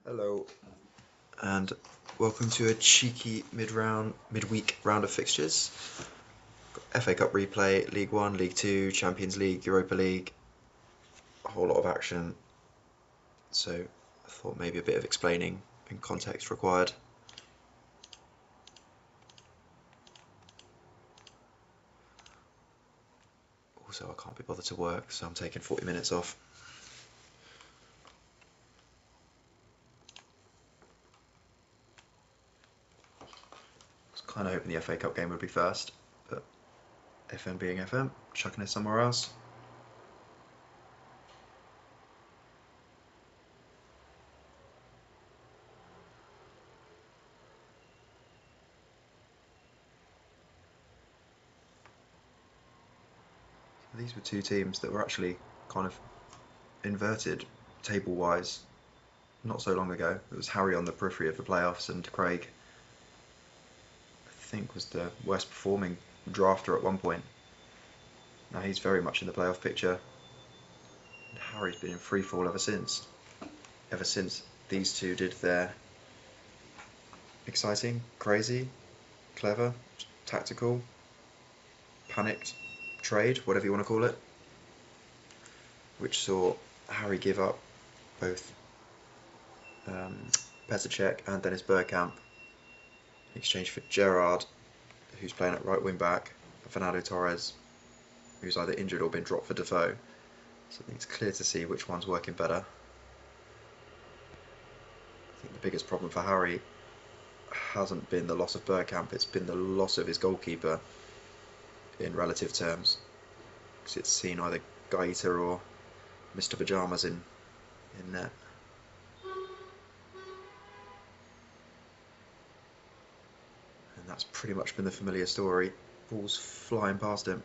Hello, and welcome to a cheeky midweek round of fixtures. Got FA Cup replay, League 1, League 2, Champions League, Europa League, a whole lot of action. So I thought maybe a bit of explaining and context required. Also, I can't be bothered to work, so I'm taking 40 minutes off. I was kind of hoping the FA Cup game would be first, but FM being FM, chucking it somewhere else. These were two teams that were actually kind of inverted table-wise not so long ago. It was Harry on the periphery of the playoffs, and Craig, I think, was the worst performing drafter at one point. Now he's very much in the playoff picture, and Harry's been in free fall ever since. Ever since these two did their exciting, crazy, clever, tactical, panicked trade, whatever you want to call it, which saw Harry give up both MATTch and Dennis Bergkamp in exchange for Gerrard, who's playing at right wing back, and Fernando Torres, who's either injured or been dropped for Defoe. So I think it's clear to see which one's working better. I think the biggest problem for Harry hasn't been the loss of Bergkamp, it's been the loss of his goalkeeper in relative terms, because it's seen either Gaeta or Mr. Pyjamas in net. And that's pretty much been the familiar story. Balls flying past him.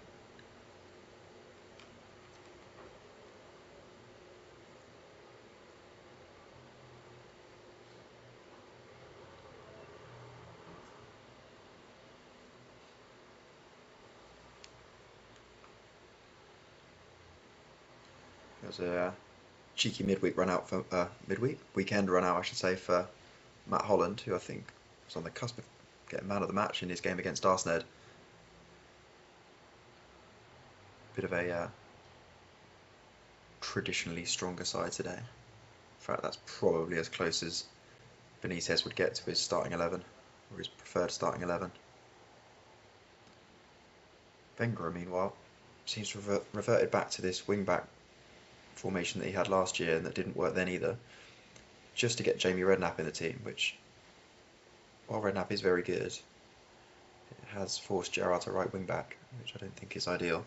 There's a cheeky weekend run out, I should say, for Matt Holland, who I think was on the cusp of getting man of the match in his game against Arsened. Bit of a traditionally stronger side today. In fact, that's probably as close as Benitez would get to his starting 11, or his preferred starting 11. Wenger, meanwhile, seems to have reverted back to this wing-back formation that he had last year and that didn't work then either, just to get Jamie Redknapp in the team, which, while Redknapp is very good, it has forced Gerrard to right wing-back, which I don't think is ideal.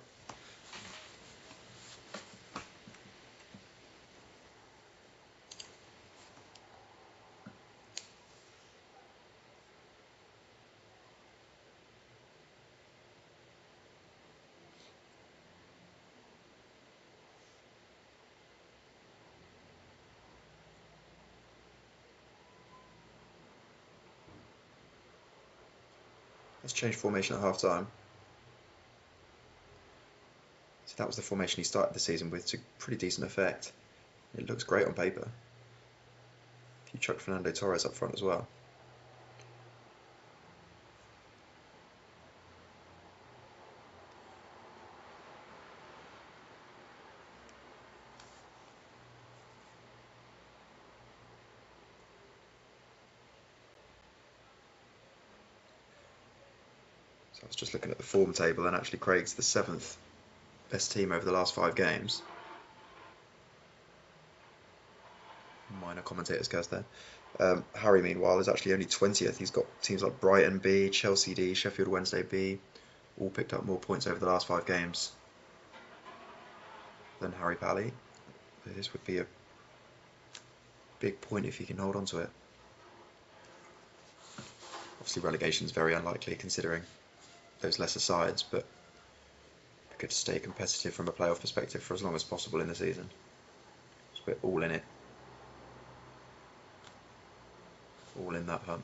Let's change formation at half-time. So that was the formation he started the season with, to pretty decent effect. It looks great on paper. If you chuck Fernando Torres up front as well. So I was just looking at the form table, and actually Craig's the 7th best team over the last 5 games. Minor commentator's curse there. Harry, meanwhile, is actually only 20th. He's got teams like Brighton B, Chelsea D, Sheffield Wednesday B, all picked up more points over the last 5 games than Harry Pally. This would be a big point if he can hold on to it. Obviously relegation is very unlikely considering those lesser sides, but we could stay competitive from a playoff perspective for as long as possible in the season. So we're all in it. All in that hunt.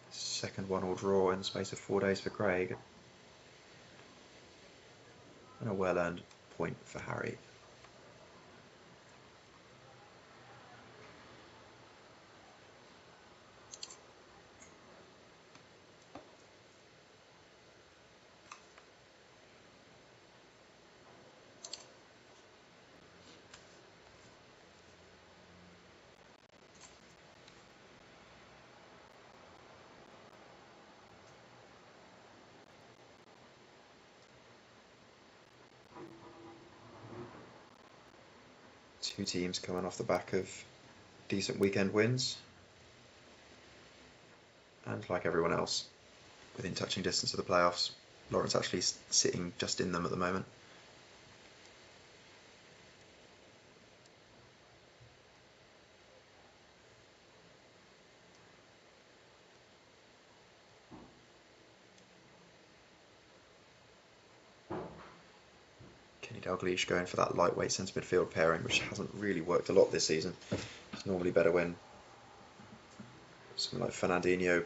Second 1-1 draw in the space of 4 days for Craig. And a well-earned point for Harry. Two teams coming off the back of decent weekend wins, and like everyone else, within touching distance of the playoffs. Lawrence actually sitting just in them at the moment. Dalglish going for that lightweight centre midfield pairing, which hasn't really worked a lot this season. It's normally better when someone like Fernandinho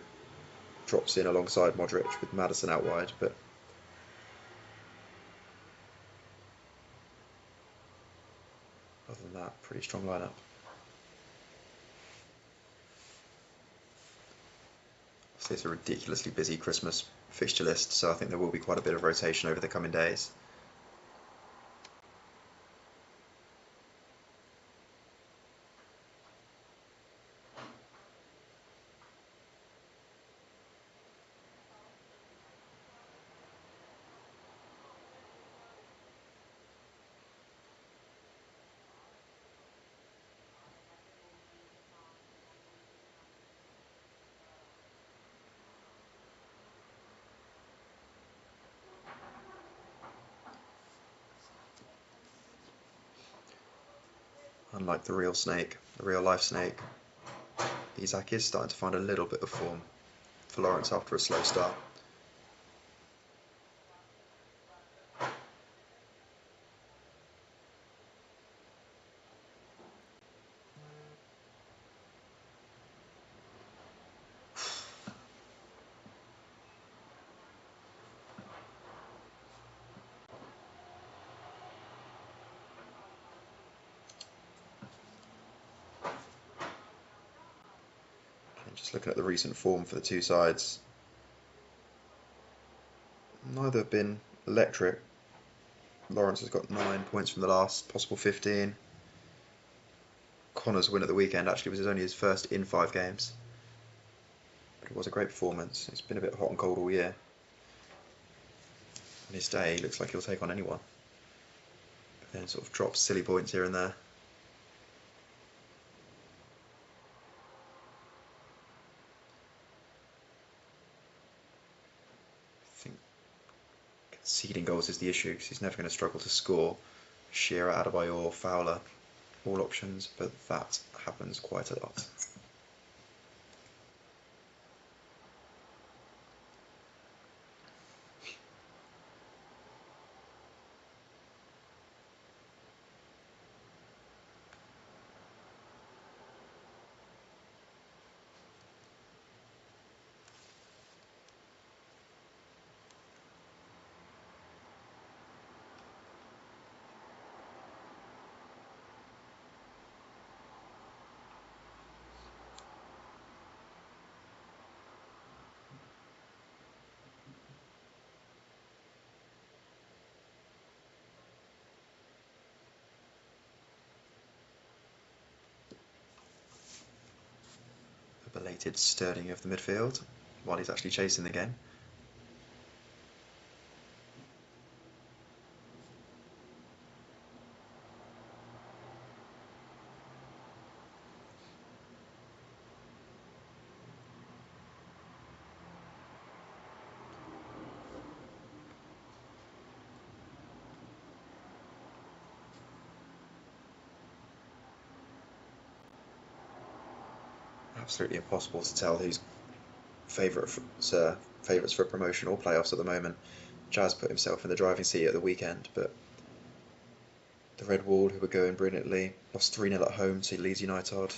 drops in alongside Modric with Maddison out wide, but other than that, pretty strong lineup. So it's a ridiculously busy Christmas fixture list, so I think there will be quite a bit of rotation over the coming days. Unlike the real snake, the real life snake, Isak is starting to find a little bit of form for Lawrence after a slow start. Just looking at the recent form for the two sides, neither have been electric. Lawrence has got 9 points from the last possible 15. Connor's win at the weekend actually was only his first in 5 games, but it was a great performance. It's been a bit hot and cold all year. On his day, he looks like he'll take on anyone, but then sort of drops silly points here and there. Conceding goals is the issue because he's never going to struggle to score. Shearer, Adebayor, Fowler, all options, but that happens quite a lot. Belated Sterling of the midfield while he's actually chasing the game. Absolutely impossible to tell who's favourites for promotion or playoffs at the moment. Jazz put himself in the driving seat at the weekend, but the Red Whall, who were going brilliantly, lost 3-0 at home to Leeds UniTodd.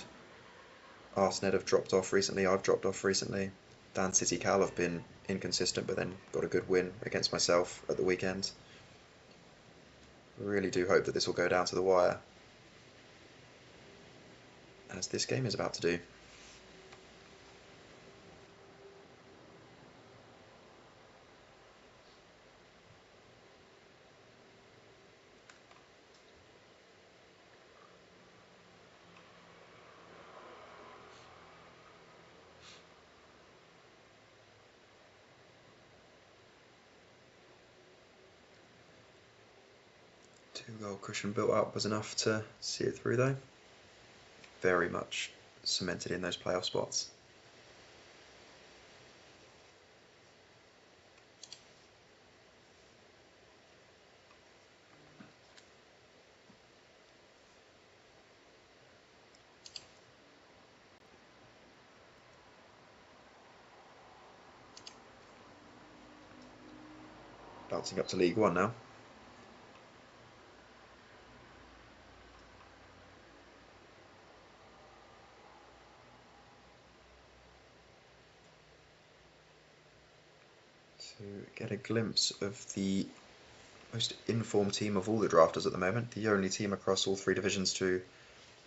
Arsened have dropped off recently, I've dropped off recently. Dan City Cal have been inconsistent, but then got a good win against myself at the weekend. Really do hope that this will go down to the wire, as this game is about to do. Two-goal cushion built up was enough to see it through though. Very much cemented in those playoff spots. Bouncing up to League One now. To get a glimpse of the most informed team of all the drafters at the moment, the only team across all three divisions to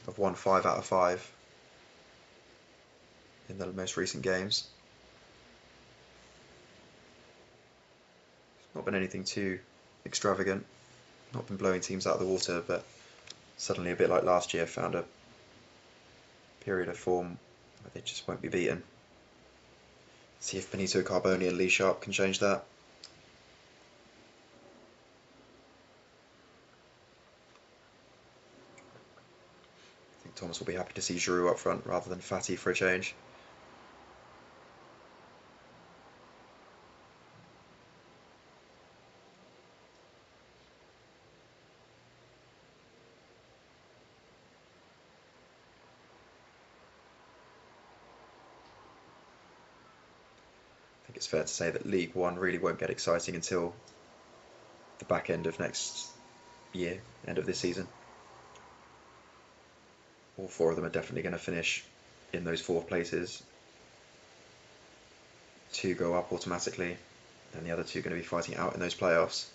have won 5 out of 5 in the most recent games. It's not been anything too extravagant, not been blowing teams out of the water, but suddenly, a bit like last year, found a period of form where they just won't be beaten. See if Benito Carboni and Lee Sharp can change that. I think Thomas will be happy to see Giroud up front rather than Fatty for a change. I think it's fair to say that League One really won't get exciting until the back end of next year, end of this season. All 4 of them are definitely going to finish in those 4th places. 2 go up automatically, and the other 2 are going to be fighting out in those playoffs.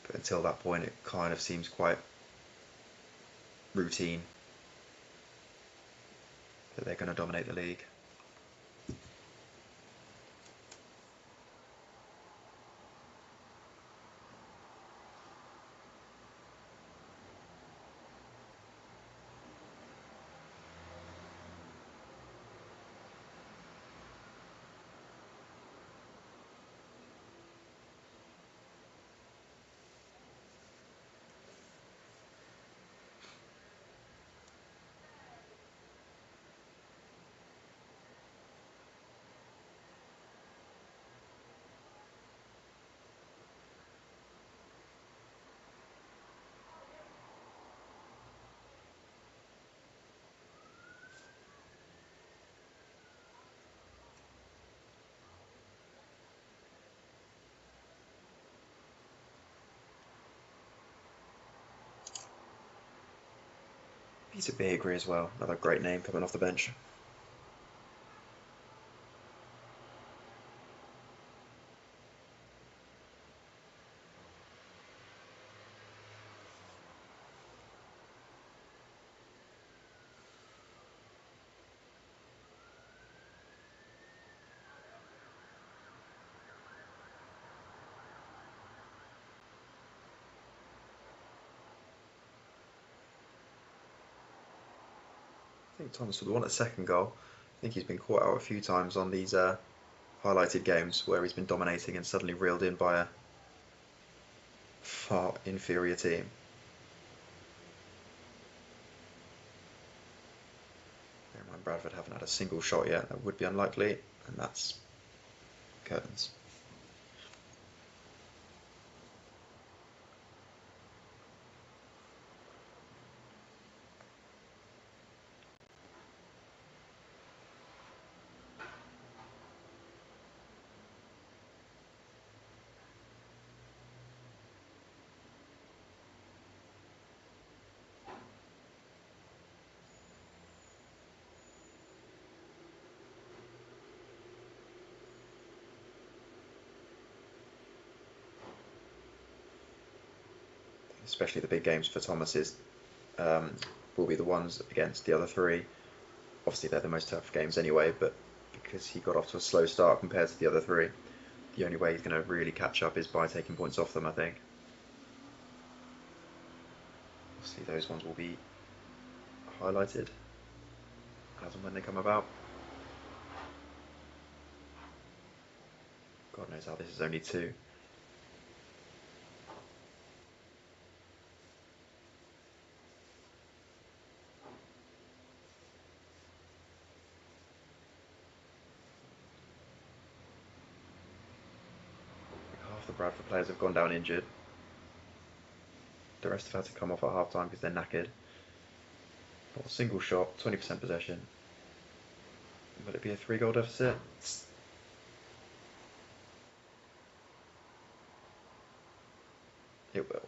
But until that point, it kind of seems quite routine that they're going to dominate the league. Peter Beagry as well, another great name coming off the bench. I think Thomas would want a second goal. I think he's been caught out a few times on these highlighted games where he's been dominating and suddenly reeled in by a far inferior team. Bear in mind, Bradford haven't had a single shot yet. That would be unlikely, and that's curtains. especially the big games for Thomarse, will be the ones against the other three. Obviously, they're the most tough games anyway, but because he got off to a slow start compared to the other three, the only way he's going to really catch up is by taking points off them, I think. Obviously, those ones will be highlighted as and when they come about. God knows how this is only 2. Half the Bradford players have gone down injured. The rest have had to come off at half time because they're knackered. Not a single shot, 20% possession. Will it be a 3-goal deficit? It will.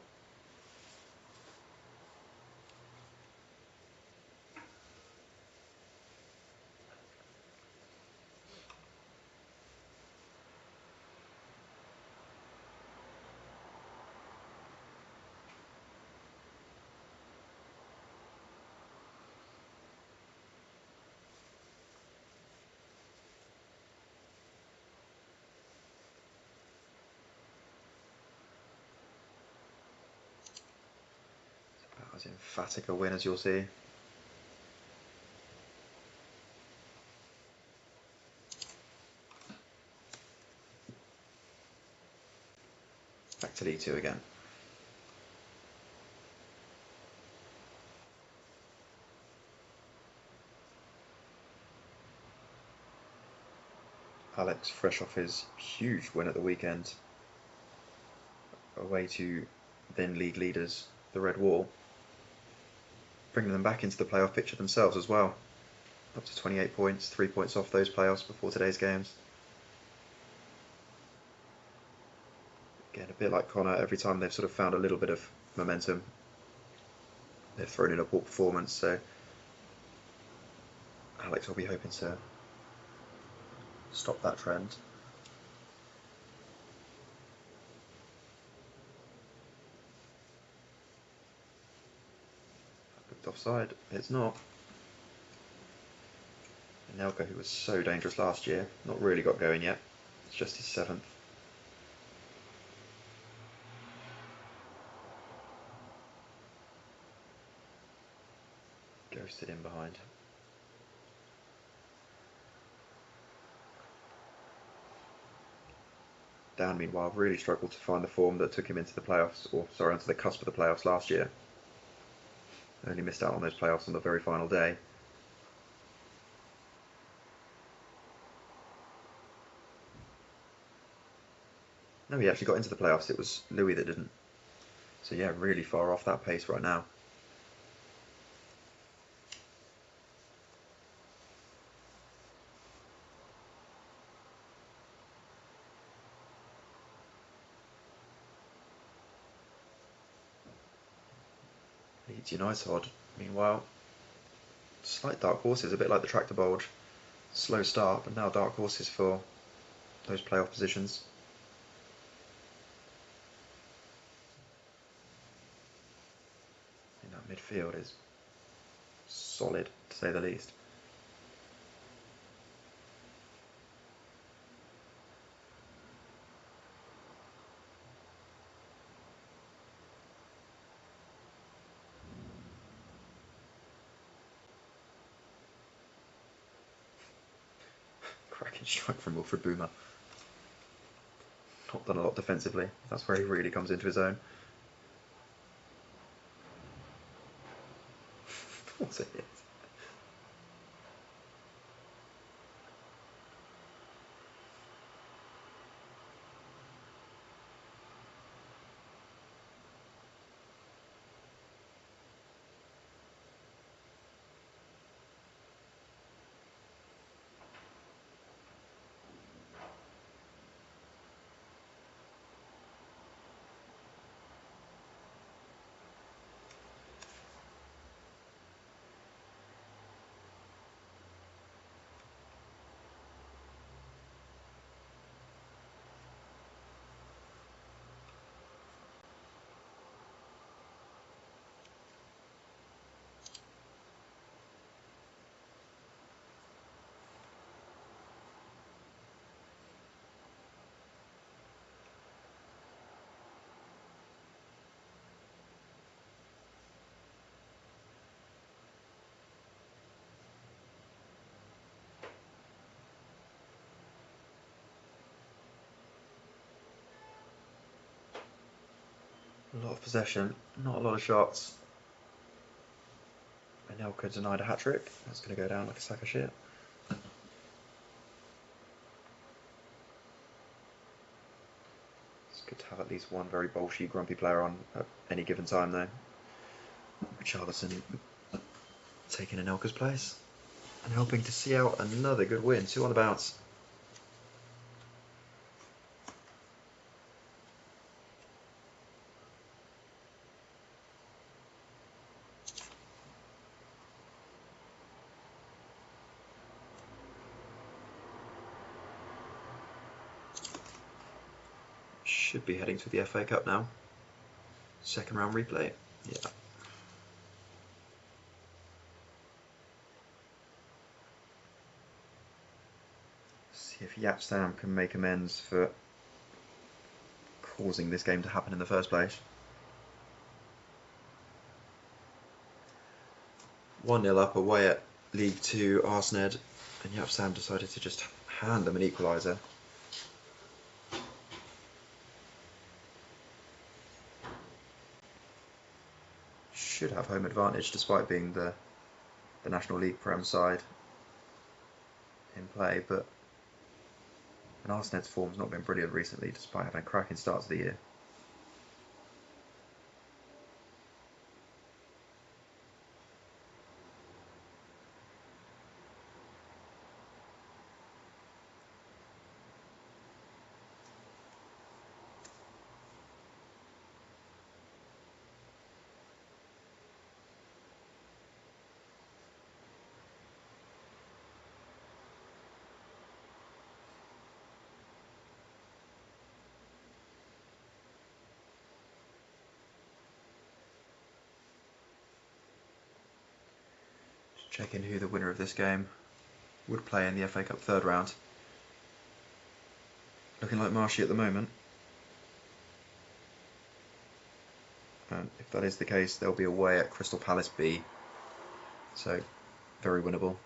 As emphatic a win as you'll see. Back to League 2 again. Alex, fresh off his huge win at the weekend, away to then league leaders, the Red Whall, bringing them back into the playoff picture themselves as well. Up to 28 points, 3 points off those playoffs before today's games. Again, a bit like Connor, every time they've sort of found a little bit of momentum, they've thrown in a poor performance, so Alex will be hoping to stop that trend. Looked offside, it's not. Nelka, who was so dangerous last year, not really got going yet. It's just his 7th. Ghosted in behind. Dan, meanwhile, really struggled to find the form that took him into the playoffs, or sorry, onto the cusp of the playoffs last year. Only missed out on those playoffs on the very final day. No, he actually got into the playoffs. It was Louis that didn't. So yeah, really far off that pace right now. Leeds UniTodd, meanwhile, slight dark horses, a bit like the tractor Bolge. Slow start, but now dark horses for those playoff positions. I think that midfield is solid, to say the least. Cracking strike from Wilfred Boomer. Not done a lot defensively. That's where he really comes into his own. What's it? A lot of possession, not a lot of shots. Anelka denied a hat-trick. That's going to go down like a sack of shit. It's good to have at least one very bolshy, grumpy player on at any given time, though. Richarlison taking Anelka's place and helping to see out another good win. 2 on the bounce. Should be heading to the FA Cup now. Second round replay. Yeah. See if Yapstam can make amends for causing this game to happen in the first place. 1-0 up away at League 2 Arsened, and Yapstam decided to just hand them an equaliser. Should have home advantage despite being the National League Prem side in play, but Arsened's form's not been brilliant recently despite having a cracking start to the year. Checking who the winner of this game would play in the FA Cup third round. Looking like Marshy at the moment. And if that is the case, they'll be away at Crystal Palace B. So, very winnable.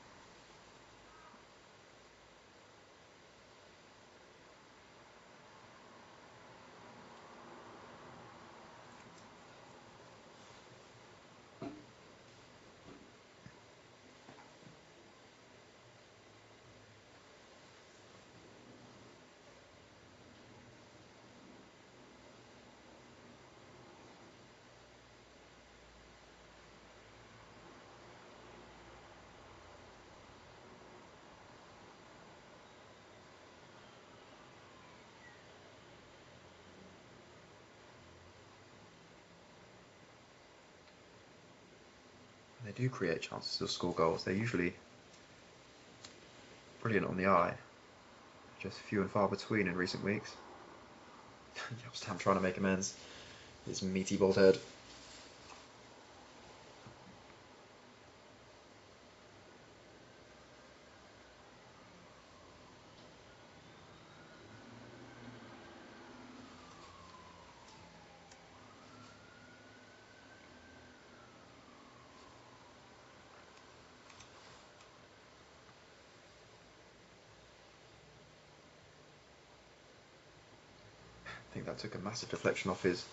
They do create chances to score goals. They're usually brilliant on the eye. Just few and far between in recent weeks. Yapstam trying to make amends. His meaty bald head. I think that took a massive deflection off his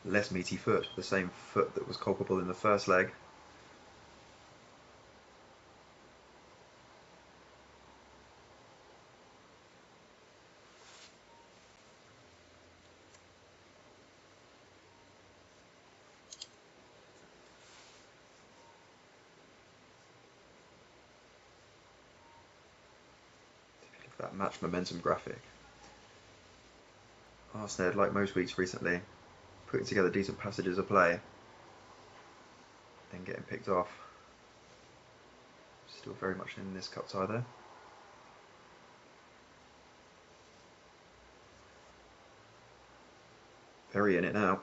less meaty foot, the same foot that was culpable in the first leg. Look at that match momentum graphic. Arsened, like most weeks recently, putting together decent passages of play, then getting picked off. Still very much in this cup tie though. Very in it now.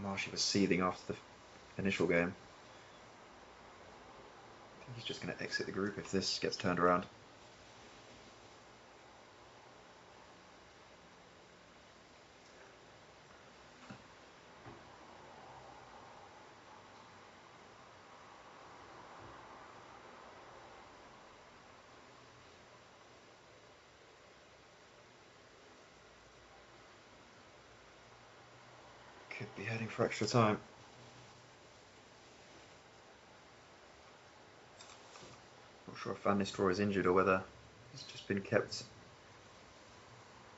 Marshy was seething after the initial game. I think he's just going to exit the group if this gets turned around. be heading for extra time. Not sure if Van Nistelrooy is injured or whether he's just been kept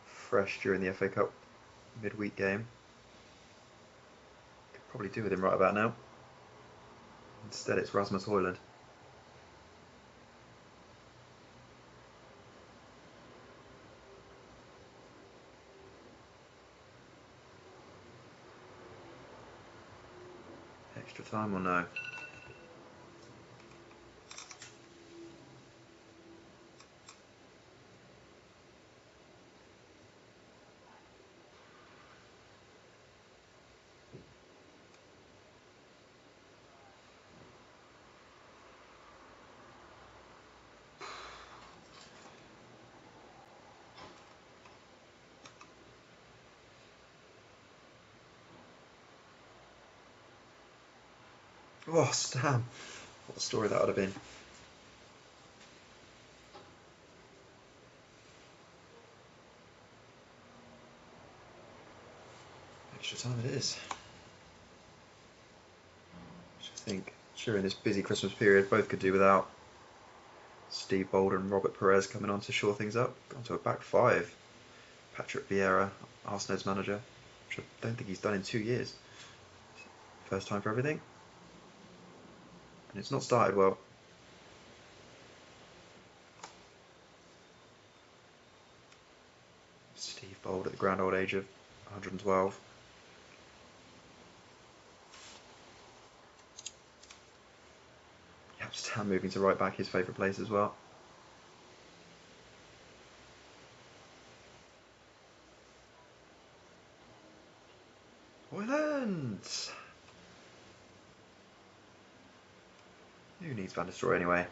fresh during the FA Cup midweek game. Could probably do with him right about now. Instead it's Rasmus Højlund. Extra time or no? Oh, damn. What a story that would have been. Extra time it is. Which I think during this busy Christmas period both could do without. Steve Bold and Robert Perez coming on to shore things up. Gone to a back five. Patrick Vieira, Arsened's manager, which I don't think he's done in 2 years. First time for everything. And it's not started well. Steve Bold at the grand old age of 112. Stan moving to right back, his favourite place as well. Højlund! Who needs Van Nistelrooy anyway?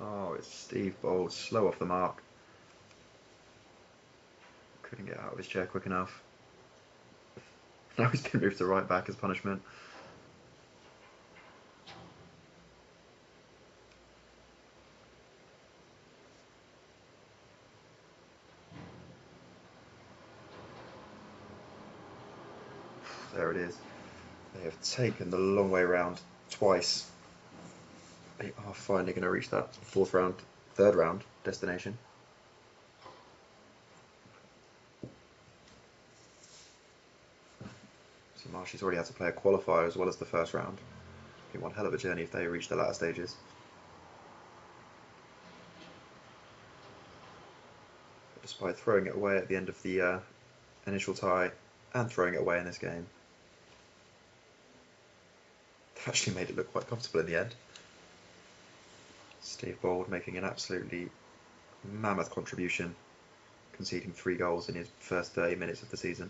Oh, it's Steve Bold, slow off the mark. Couldn't get out of his chair quick enough. Now he's been moved to right back as punishment. There it is. They have taken the long way round twice. They are finally going to reach that third round destination. So Marsh's already had to play a qualifier as well as the first round. It's been one hell of a journey if they reach the latter stages. But despite throwing it away at the end of the initial tie and throwing it away in this game, they've actually made it look quite comfortable in the end. Steve Bold making an absolutely mammoth contribution, conceding 3 goals in his first 30 minutes of the season.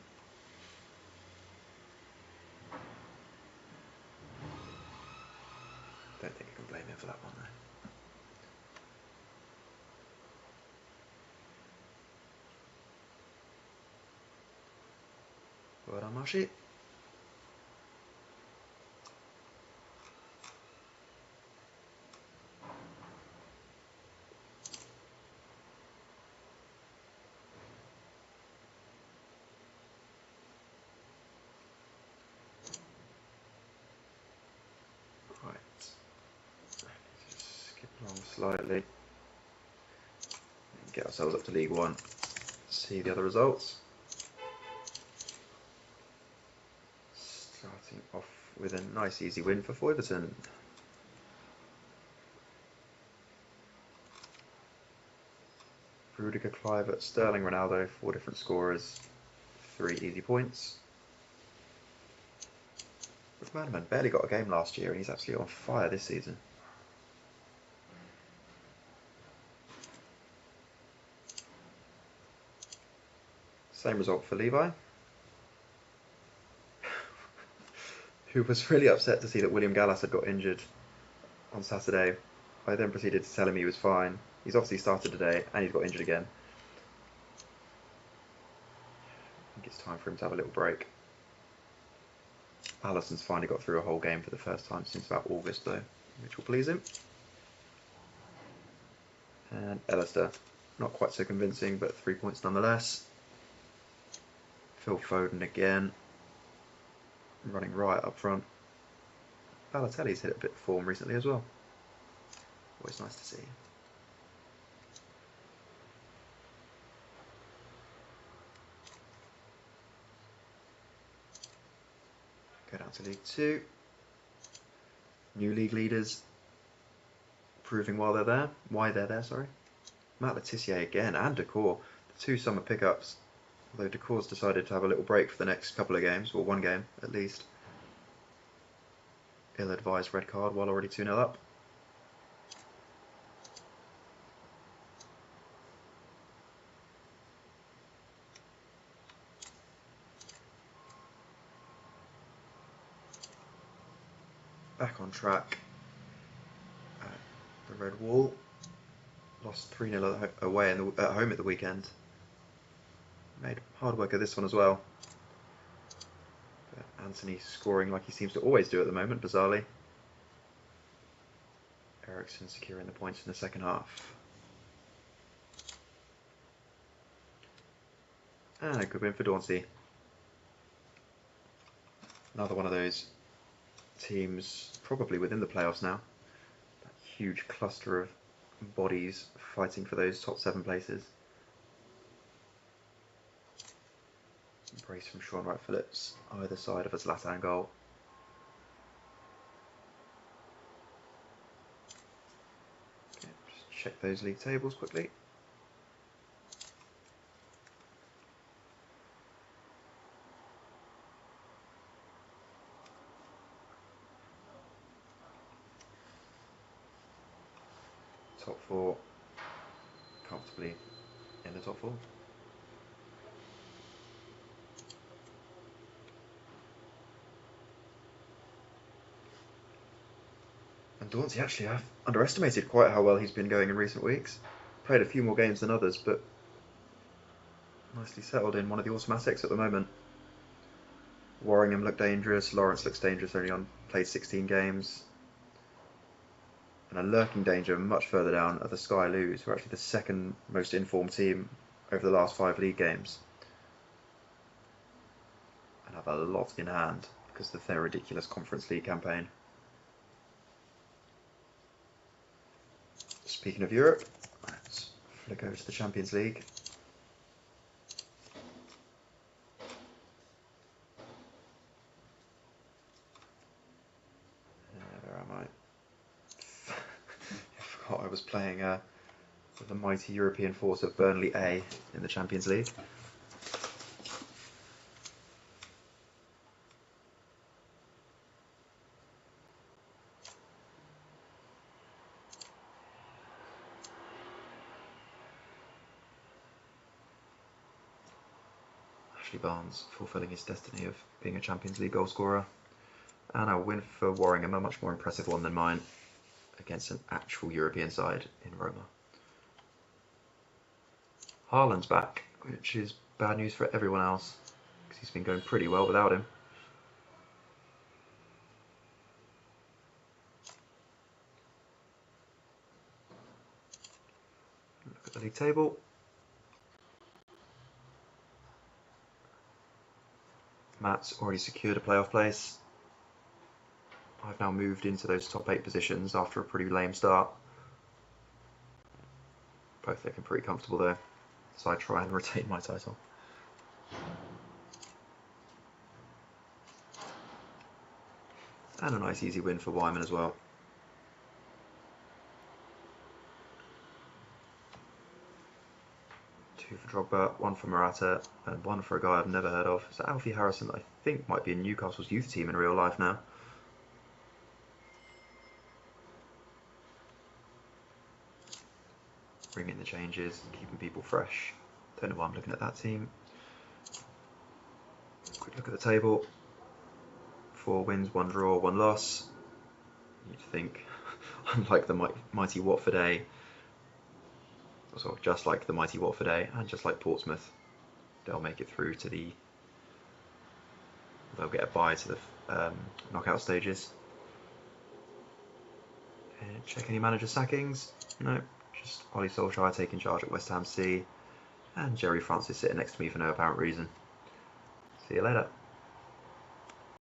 Don't think you can blame him for that one though. Well done, Marshy. Slightly and get ourselves up to League One. See the other results. Starting off with a nice easy win for Foyverton. Rudiger, Kluivert, Sterling, Ronaldo, 4 different scorers, 3 easy points. McManaman barely got a game last year and he's absolutely on fire this season. Same result for Levi, who was really upset to see that William Gallas had got injured on Saturday. I then proceeded to tell him he was fine. He's obviously started today and he's got injured again. I think it's time for him to have a little break. Allison's finally got through a whole game for the first time since about August though, which will please him. And Ellister, not quite so convincing, but 3 points nonetheless. Phil Foden again, running right up front. Balotelli's hit a bit of form recently as well. Always nice to see. Go down to League 2. New league leaders proving why they're there, sorry. Matt Le Tissier again, and Decor, the two summer pickups. Although Decor's decided to have a little break for the next couple of games, or one game at least. Ill-advised red card while already 2-0 up. Back on track at the Red Whall. Lost 3-0 away at home at the weekend. Made hard work of this one as well. But Anthony scoring like he seems to always do at the moment, bizarrely. Eriksson securing the points in the second half. And a good win for Dauncey. Another one of those teams probably within the playoffs now. That huge cluster of bodies fighting for those top 7 places. Brace from Sean Wright-Phillips either side of a Zlatan goal. Okay, just check those league tables quickly. Top 4 comfortably in the top 4. And Dauncey actually, I've underestimated quite how well he's been going in recent weeks. Played a few more games than others, but nicely settled in one of the automatics at the moment. Warringham looked dangerous, Lawrence looks dangerous, played 16 games. And a lurking danger much further down are the Sky Blues, who are actually the second most informed team over the last 5 league games. And have a lot in hand because of their ridiculous Conference League campaign. Speaking of Europe, let's flick over to the Champions League. Where am I? I forgot I was playing with the mighty European force of Burnley A in the Champions League. Barnes fulfilling his destiny of being a Champions League goalscorer, and a win for Warringham, a much more impressive one than mine, against an actual European side in Roma. Haaland's back, which is bad news for everyone else because he's been going pretty well without him. Look at the league table. Matt's already secured a playoff place. I've now moved into those top 8 positions after a pretty lame start. Both looking pretty comfortable there, so I try and retain my title. And a nice easy win for Wyman as well. Two for Drogba, one for Morata, and one for a guy I've never heard of. So Alfie Harrison, I think, might be in Newcastle's youth team in real life now. Bringing the changes, keeping people fresh. Don't know why I'm looking at that team. Quick look at the table. 4 wins, 1 draw, 1 loss. You'd think, unlike the mighty Watford A, so just like the mighty Watford A, and just like Portsmouth, they'll make it through to they'll get a bye to the knockout stages. And check any manager sackings. No. Just Ollie Solskjaer taking charge at West Ham C, and Jerry Francis sitting next to me for no apparent reason. See you later.